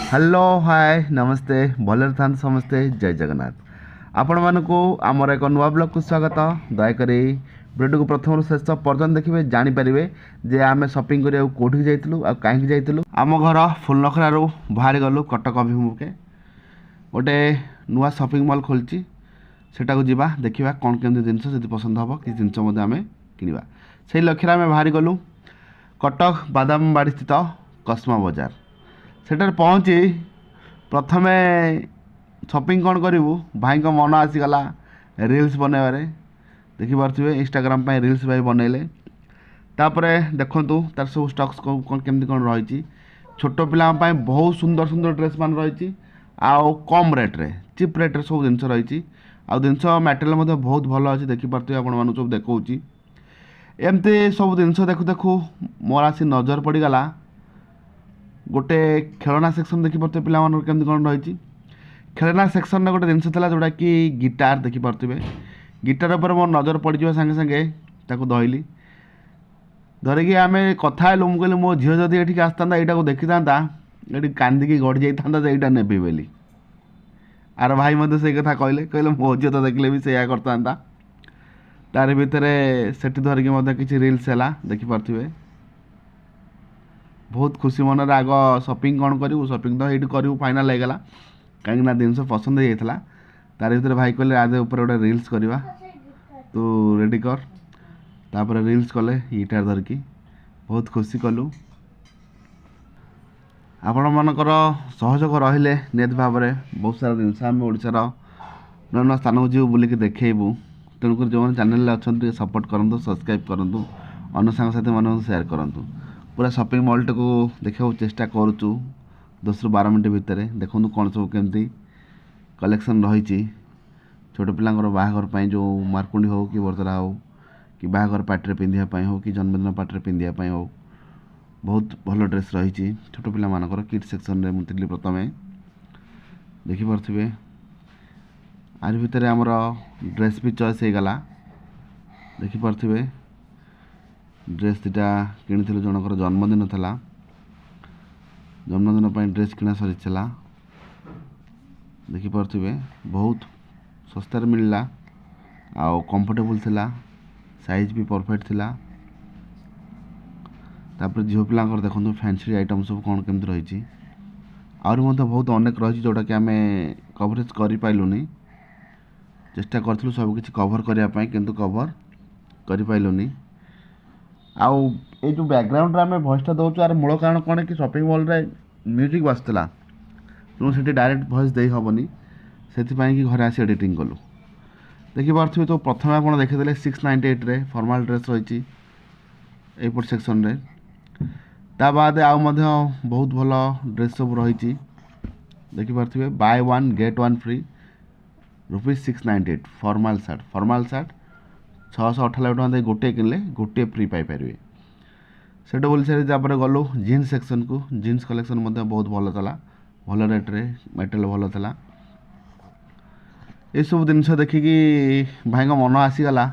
Hello hi नमस्ते भलर था समस्ते जय जगन्नाथ आपण मानक आमर एक नुआ ब्लॉग को स्वागत दयाकोरी वीडियो को प्रथम शेष पर्यटन देखिए जानीपर जे आम सपिंग करा कौटी जाइलु आ कहीं जाइलु आम घर फुलनखर बाहरी गलु कटक अभिमुखे गोटे नुआ सपिंग मॉल खोलची सेटा को जीवा देखा कौन केमती जिनस जब पसंद हम कि जिनस आम किणवा से लक्ष्य आम बाहरी गलु कटक बादामबाड़ी स्थित कस्मा बजार सेठार पहुँची प्रथमे शॉपिंग कौन करूँ भाई का मन आसीगला रील्स बनवारे देखिपे इंस्टाग्राम पे रील्स भाई बनइले तापरे देखंतु तार सब स्टक्स कौन केमती कौन रही छोट पिला बहुत सुंदर सुंदर ड्रेस मान रही आउ कम रेट्रे चिप रेट्रे सब जिन रही आउ जिन मटेरियल बहुत भल अच्छे देखिपे आपण सब देखा एमती सब जिन देखु देखु मोर आसी नजर पड़गला गोटे खेलना सेक्शन देखिपे पिला केमती कौन रही खेलना सेक्शन में गोटे जिनस जोटा कि गिटार देखिपे गिटार पर मोर नजर पड़ सागे सागे धरली धरिकी आम कथा मुझे कहली मो झील जदि ये आसता यहाँ देखी था ये कांदिकी गड़ी जाता यहाँ नेबी बोली आर भाई मत से कथा कहले कहले मो झील तो देखले भी सैया करता तार भितर से धरिकी किसी रील्स है देखिपे बहुत खुशी मन आग सपिंग कौन करूँ सपिंग तो ये करूँ फाइनाल होगा कहीं जिनस पसंद हो जाता तार भर भाई कहले आज ऊपर गोटे रील्स करवा तू रेडी कर तापर रील्स कले ईटार धरिकी बहुत खुशी कलु आपण मानकर सहयोग रहिले निहत भाव में बहुत सारा जिनस आम ओडार नुआ नुआ स्थान को जीव बुलिक देखू तेणुक जो चैनल अच्छा सपोर्ट करूँ सब्सक्राइब करूँ अन्य सांगसाथी मन सेयार करूँ पूरा शॉपिंग मॉल को देखा चेष्टा करुचु 10 ରୁ 12 मिनट भितर देखो कौन सब केमती कलेक्शन रही छोट पिलांर बाहाघर जो मारकुंडी हो कि बरतरा हो कि बाहाघर पार्टी पिंधापी हो कि जन्मदिन पार्टी पिंधापी हो बहुत भल ड्रेस रही छोट पिला मानकर किड सेक्शन रे मुझे प्रथम देखिपे आर भितर आमर ड्रेस भी चॉइस हो गला देखिपे ड्रेस दुटा कि जनकर जन्मदिन था जन्मदिन पर ड्रेस किना सरी देखिपे बहुत सस्तार मिलला आउ कंफर्टेबल थिला साइज भी परफेक्ट थिला तापर झील पिलांकर देखो फैंसी आइटम सब कौन केमती रही आहुरी बहुत अनेक रही जोटा कि आम कवरेज कर पाइलुनी चेष्टा करूँ सबकि कभर करने किंतु कभर कर पाइलुनी आउ ये जो बैकग्राउंड आम भॉइसटा दौर यार मूल कारण कौन कि शॉपिंग मॉल रे म्यूजिक बाजुला तेणु से डायरेक्ट भॉइस दे हेनी से कि घर आसी एडिटिंग कलु देखिपे तो प्रथम आप देखीदे 698 रे फॉर्मल ड्रेस रही एपट सेक्शन रे ता बाद आउ बहुत भल ड्रेस सब रही देखिपे buy 1 get 1 free ₹698 formal shirt 698 टका दे गोटे किनले गोटे फ्री पाइपर से बोली सारी गलु जीन्स सेक्शन को जीन्स कलेक्शन बहुत भल था भल रेट्रे मटेरियल भल था ये सब जिनस देखिकी भाई मन आसीगला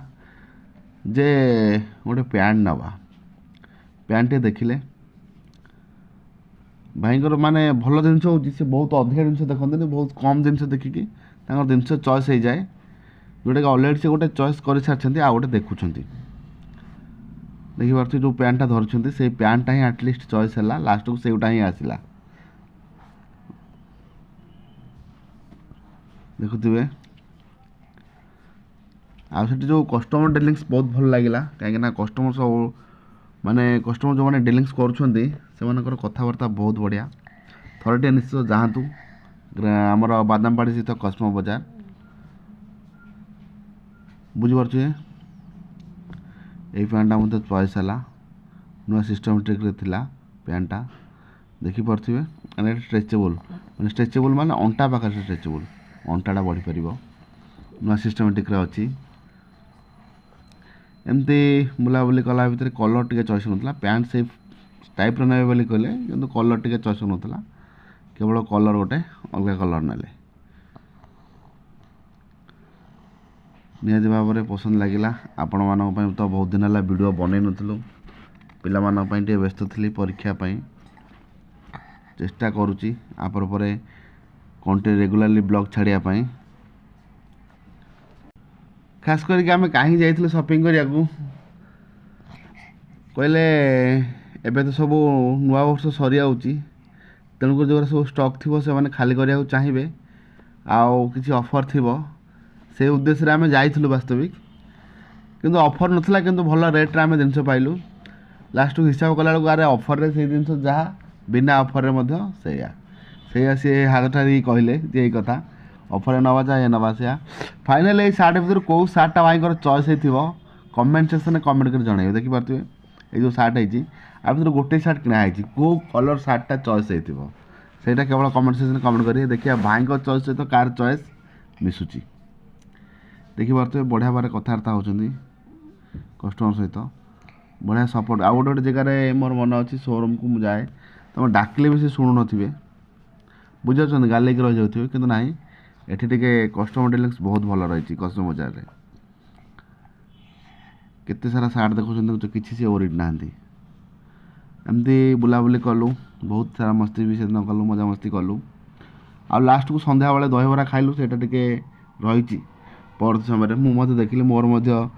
जे गोटे पैंट नवा पैंट देखिले भाई माने भल जिन हो बहुत अधिक जिन देखते बहुत कम जिन देखिकी जिनस चॉइस हो जाए जोटा कि अलरेडी से गोटे चॉइस कर सारी आ गए देखुं देखिपे जो पैंटा धरती से पैंटा ही आटलिस्ट चॉइस है लास्ट को सेटा ही आसला देखुए आठ जो कस्टमर डिलिंग्स बहुत भल लगे कहीं कस्टमर सब माने कस्टमर जो मैंने डिलिंग्स कर कथबार्ता बहुत बढ़िया थरटे निश्चित जातु आमर बादामबाड़ी स्थित कस्मा बजार बुझीपे ये पैंटा मतलब चॉइस है नुआ सिस्टमेटिक पैंटा देखिपे स्ट्रेचेबल मैंने स्ट्रेचेबल मान अंटा पाखे स्ट्रेचेबल अंटाटा बढ़ी पार नुआ सिस्टमेटिक अच्छी एमती बुलाबुली कला भितर कलर टे चॉइस होता पैंट से टाइप ने कहले कि कलर टे चॉइस होता केवल कलर गोटे अलग कलर ना निहत भाव में पसंद लगे आपण मान तो बहुत दिन है वीडियो बनई नुँ पिला व्यस्त थी परीक्षा चेष्टा करुँची आपर पर कंटेंट रेगुलारली ब्लॉग छाड़िया खास करके आम कहीं जाइए शॉपिंग करने को कहले एबे तो सब नुआ वर्ष सरी आउची तेणुक जो सब स्टॉक थी से मैंने खाली करने चाहिए आउ किसी ऑफर थी से उद्देश्य आम जाइलु वास्तविक किंतु ऑफर नथिला किंतु भल रेट्रे आम जिन पाइलु लास्ट हिसाब कला अरे ऑफर से जिन जहाँ बिना ऑफर से सी हाथारी कहले ये कथा ऑफर नवा जा ये नवा से फाइनाल ये सार्ट भर कौ सार्टा भाई चॉइस हो कमेंट सेक्शन में कमेंट कर जन देखिपे ये जो सार्ट है गोटे सार्ट किनाई कौ कलर सार्टा चॉइस होता केवल कमेंट सेक्शन कमेंट करेंगे देखिए भाई चॉइस सहित कार चॉइस मिसुची देखिपे बढ़िया भाव कथबार्ता होती कस्टमर सहित बढ़िया सपोर्ट आउ गोटे जगह मोर मन अच्छी शोरूम को मुझे तुम डाकिले भी से शुणु थे बुझे गालिक रही जाऊे कि ना एठी टिके कस्टमर डिलिंग्स बहुत भल रही कस्टमर बजार में केते सारा सार्ट देखुं किसी से ओरिड ना एमती बुलाबुली कलु बहुत सारा मस्ती भी सेदिन कलु मजा मस्ती कलु आ लास्ट को संध्या बेले दहीबरा खाइलु सेटा टिके रही पर समय मुझे देखिली मोर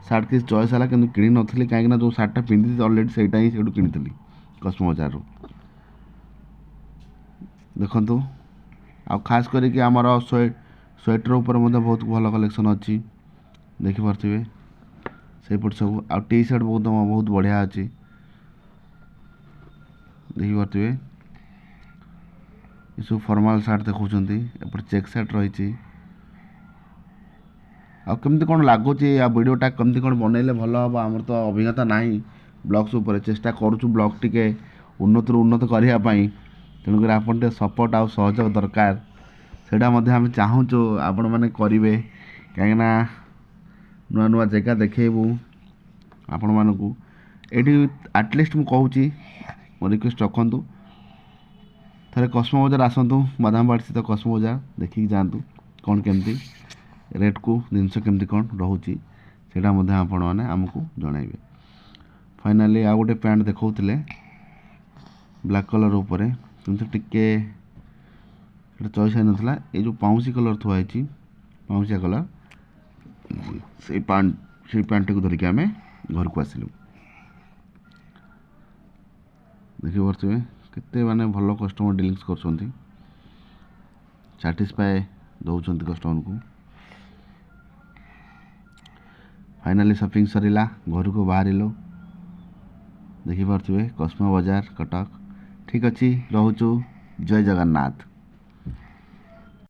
सार्ट किसी चॉइस है कि किणी नी कहीं जो सार्टा पिंधि अलरेडी से ही किनी कस्टमर बजार देखु आ खास करके आमर स्वेटर उपर बहुत भल कलेक्शन अच्छी देखिपे से पट सब आ टी शर्ट बहुत बढ़िया अच्छी देखिपे ये सब फॉर्मल शर्ट देखुं एपट चेक शर्ट रही आमती कौन लगुच वीडियोटा कमी कौन बनइले भल हम आमर तो अभिज्ञता ना ब्लॉग्स उपर चेष्टा करुँ ब्लॉग टिके उन्नत उन्नत करने तेणुक आप सपोर्ट आउ सहयोग दरकार से आम चाहूँ आपण मैंने करेंगे कहीं नुआ नुआ जगह देखू आपण मानू ये आटलिस्ट मुझे कहूँ रिक्वेस्ट रखु थे कस्मो बजार आसतु बादामबाड़ी स्थित कस्मो बजार देखिए जातु कौन केमती रेट को जिनस केमती कौन रोचे से आपण मैंने आमको जनइबे फाइनाली आ गोटे पैंट देखते ब्लैक कलर उपर किंतु टिके चॉइस है नाला ये जो पाउंसी कलर थुआई पाउंसिया कलर से पैंट को धरिकी आम घर को आसिलु देखिए केते माने भल कस्टमर डिलिंग्स कर सैटिस्फाई दौरान कस्टमर को फाइनाली शॉपिंग सरीला घर को बाहर देखिपे कस्मो बाजार कटक ठीक अच्छी रोचु जय जगन्नाथ।